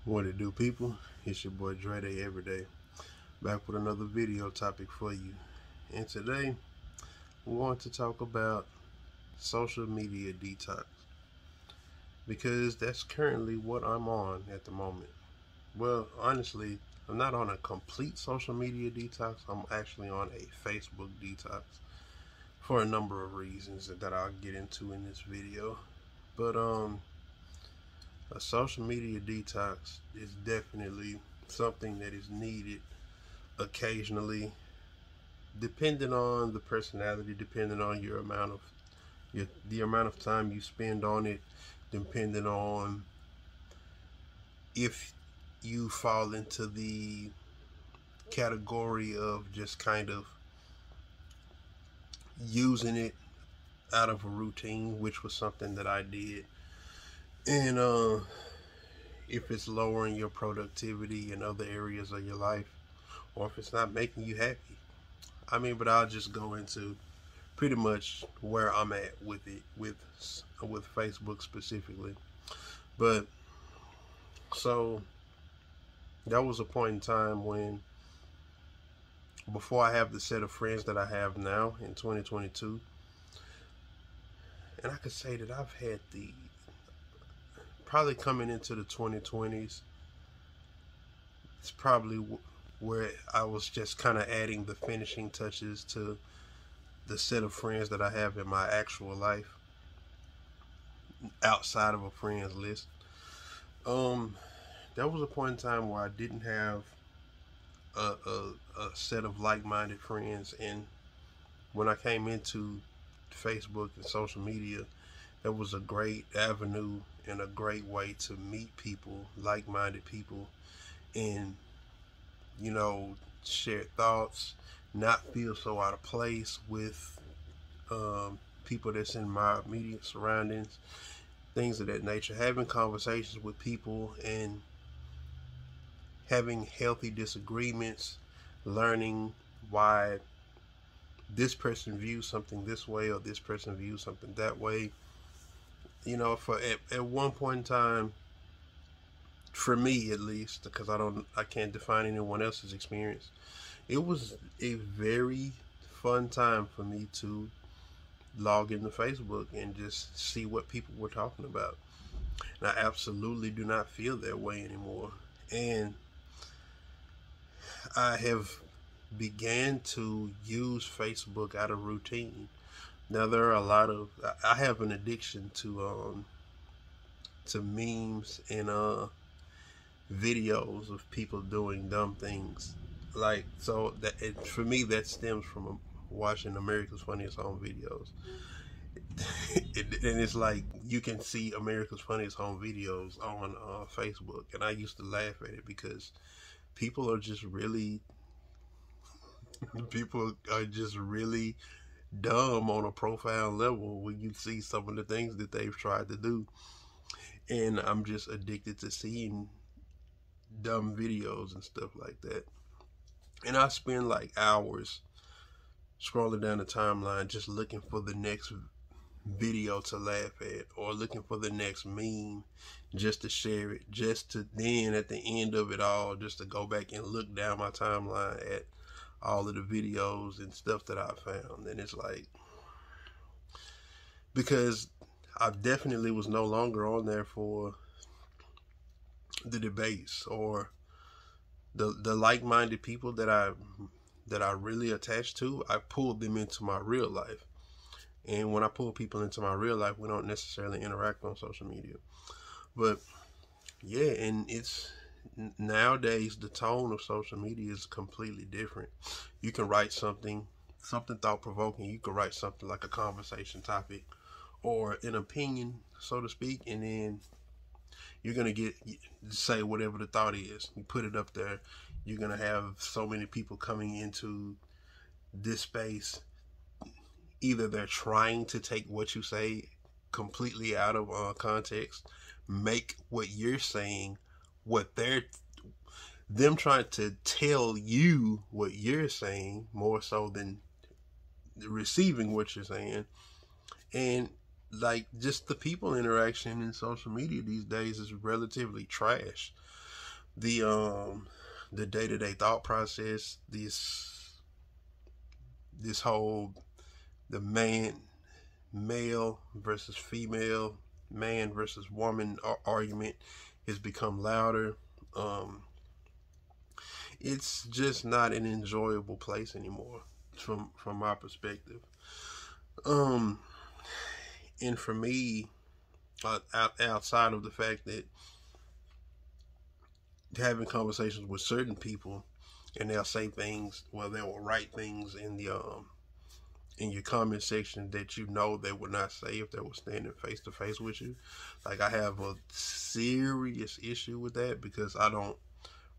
What it do, people? It's your boy Dre Day Everyday, back with another video topic for you. And today, we're going to talk about social media detox, because that's currently what I'm on at the moment. Well, honestly, I'm not on a complete social media detox. I'm actually on a Facebook detox for a number of reasons that I'll get into in this video. But a social media detox is definitely something that is needed occasionally, depending on the personality, depending on the amount of time you spend on it, depending on if you fall into the category of just kind of using it out of a routine, which was something that I did. And if it's lowering your productivity in other areas of your life, or if it's not making you happy. But I'll just go into pretty much where I'm at with it, with Facebook specifically. But so that was a point in time when, before I have the set of friends that I have now in 2022, and I could say that I've had probably coming into the 2020s, it's probably where I was just kind of adding the finishing touches to the set of friends that I have in my actual life outside of a friends list. There was a point in time where I didn't have a set of like-minded friends, and when I came into Facebook and social media, that was a great avenue and a great way to meet people, like-minded people, and share thoughts, not feel so out of place with people that's in my immediate surroundings, things of that nature. Having conversations with people and having healthy disagreements, learning why this person views something this way or this person views something that way. At one point in time, for me at least, because I can't define anyone else's experience, it was a very fun time for me to log into Facebook and just see what people were talking about. And I absolutely do not feel that way anymore. And I have began to use Facebook out of routine. Now there are I have an addiction to memes and videos of people doing dumb things. For me, that stems from watching America's Funniest Home Videos. And it's like you can see America's Funniest Home Videos on Facebook, and I used to laugh at it because people are just really people are just really dumb on a profound level when you see some of the things that they've tried to do. And I'm just addicted to seeing dumb videos and stuff like that. And I spend like hours scrolling down the timeline just looking for the next video to laugh at, or looking for the next meme just to share it, just to then at the end of it all just to go back and look down my timeline at all of the videos and stuff that I found. And it's like, because I definitely was no longer on there for the debates or the like-minded people that I really attached to. I pulled them into my real life. And when I pull people into my real life, we don't necessarily interact on social media. But yeah, and it's nowadays the tone of social media is completely different. You can write something thought-provoking. You can write something like a conversation topic or an opinion, so to speak, and then you're going to say whatever the thought is. You put it up there. You're going to have so many people coming into this space. Either they're trying to take what you say completely out of context, make what you're saying what them trying to tell you what you're saying more so than receiving what you're saying. And like, just the people interaction in social media these days is relatively trash. the day-to-day thought process, this whole the male versus female, man versus woman argument has become louder. Um, it's just not an enjoyable place anymore from my perspective. Um, and for me, outside of the fact that having conversations with certain people, and they'll say things, well, they will write things in your comment section that you know they would not say if they were standing face to face with you. Like, I have a serious issue with that because I don't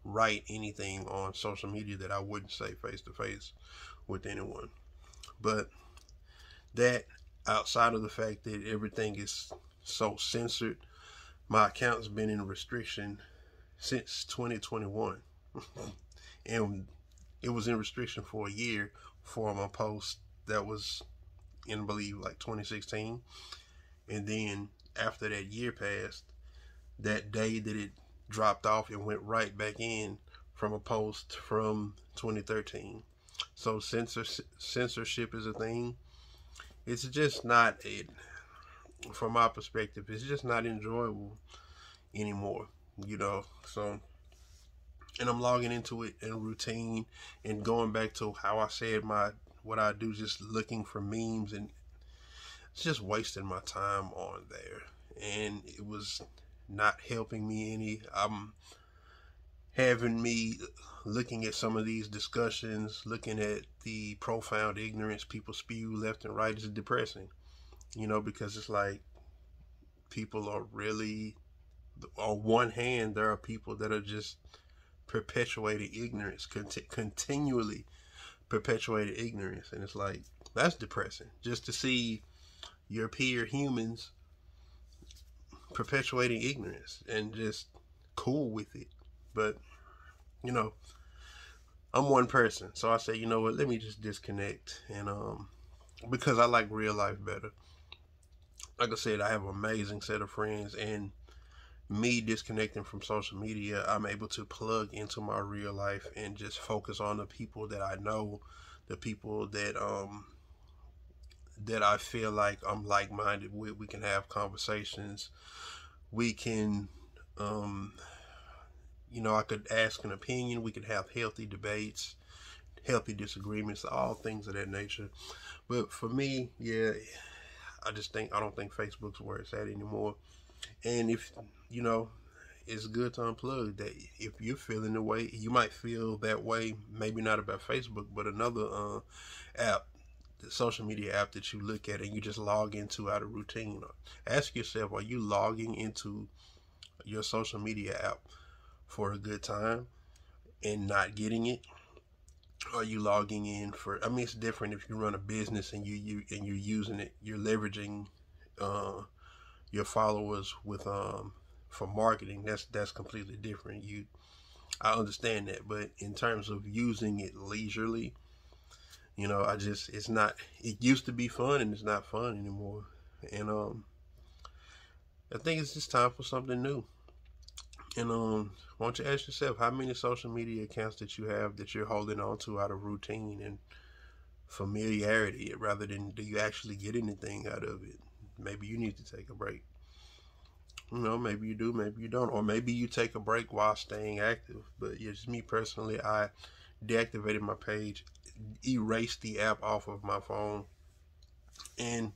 write anything on social media that I wouldn't say face to face with anyone. But that, outside of the fact that everything is so censored, my account's been in restriction since 2021. And it was in restriction for a year for my post that was in, I believe, like 2016. And then after that year passed, that day that it dropped off, it went right back in from a post from 2013. So censorship is a thing. It's just not it. From my perspective, it's just not enjoyable anymore. So, and I'm logging into it in routine and going back to how I said what I do, just looking for memes, and it's just wasting my time on there, and it was not helping me any. I'm having me looking at some of these discussions, looking at the profound ignorance people spew left and right, is depressing, because it's like people are really, on one hand, there are people that are just perpetuating ignorance, continually perpetuated ignorance, and it's like, that's depressing, just to see your peer humans perpetuating ignorance and just cool with it. But I'm one person, so I say, what, let me just disconnect, and because I like real life better. Like I said, I have an amazing set of friends, and me disconnecting from social media, I'm able to plug into my real life and just focus on the people that I know, the people that I feel like I'm like-minded with. We can have conversations. We can, I could ask an opinion. We could have healthy debates, healthy disagreements, all things of that nature. But for me, yeah, I don't think Facebook's where it's at anymore. And if, it's good to unplug that. If you're feeling the way, you might feel that way, maybe not about Facebook, but another app, the social media app that you look at and you just log into out of routine. Ask yourself, are you logging into your social media app for a good time and not getting it? Are you logging in for, it's different if you run a business and you're using it, you're leveraging your followers with for marketing. That's completely different. I understand that, but in terms of using it leisurely, it's not, it used to be fun and it's not fun anymore. And I think it's just time for something new. And why don't you ask yourself, how many social media accounts that you have that you're holding on to out of routine and familiarity, rather than do you actually get anything out of it? Maybe you need to take a break. Maybe you do, maybe you don't, or maybe you take a break while staying active. But just me personally, I deactivated my page, erased the app off of my phone, and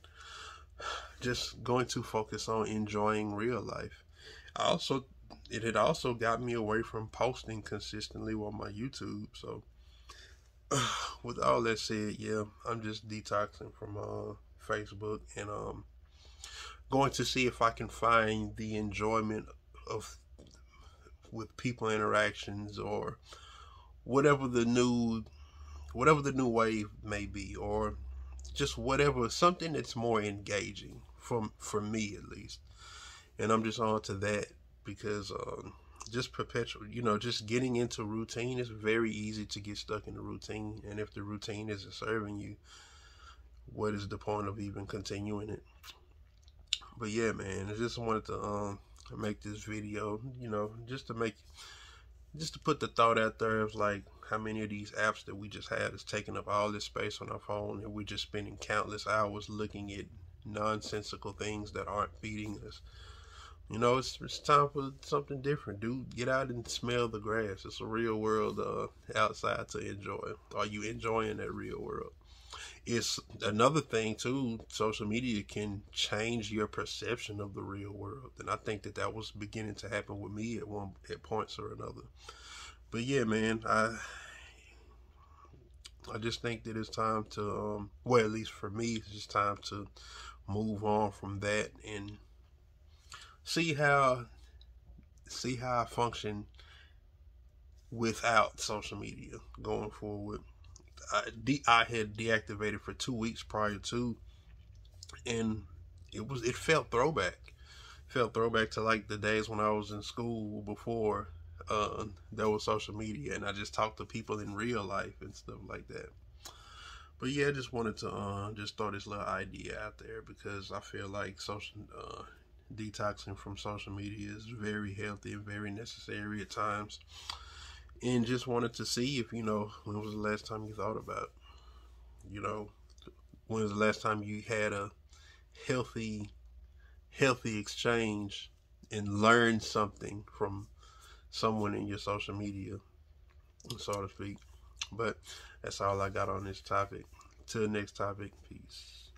just going to focus on enjoying real life. It had also got me away from posting consistently on my YouTube. So with all that said, yeah, I'm just detoxing from Facebook, and going to see if I can find the enjoyment of with people interactions, or whatever the new wave may be, or just whatever, something that's more engaging for me at least. And I'm just on to that because just perpetual, just getting into routine, is very easy to get stuck in the routine. And if the routine isn't serving you, what is the point of even continuing it? But yeah, man, I just wanted to make this video, just to make just to put the thought out there of like how many of these apps that we just had is taking up all this space on our phone, and we're just spending countless hours looking at nonsensical things that aren't feeding us. It's time for something different, dude. Get out and smell the grass. It's a real world outside to enjoy. Are you enjoying that real world? It's another thing too. Social media can change your perception of the real world, and I think that was beginning to happen with me at points or another. But yeah, man, I just think that it's time to well, at least for me, it's just time to move on from that and see how I function without social media going forward. I had deactivated for 2 weeks prior to, and it felt throwback. It felt throwback to like the days when I was in school before there was social media, and I just talked to people in real life and stuff like that. But yeah, I just wanted to just throw this little idea out there because I feel like social detoxing from social media is very healthy and very necessary at times. And just wanted to see if when was the last time you thought about you know when was the last time you had a healthy exchange and learned something from someone in your social media, so to speak. But that's all I got on this topic. Till next topic, peace.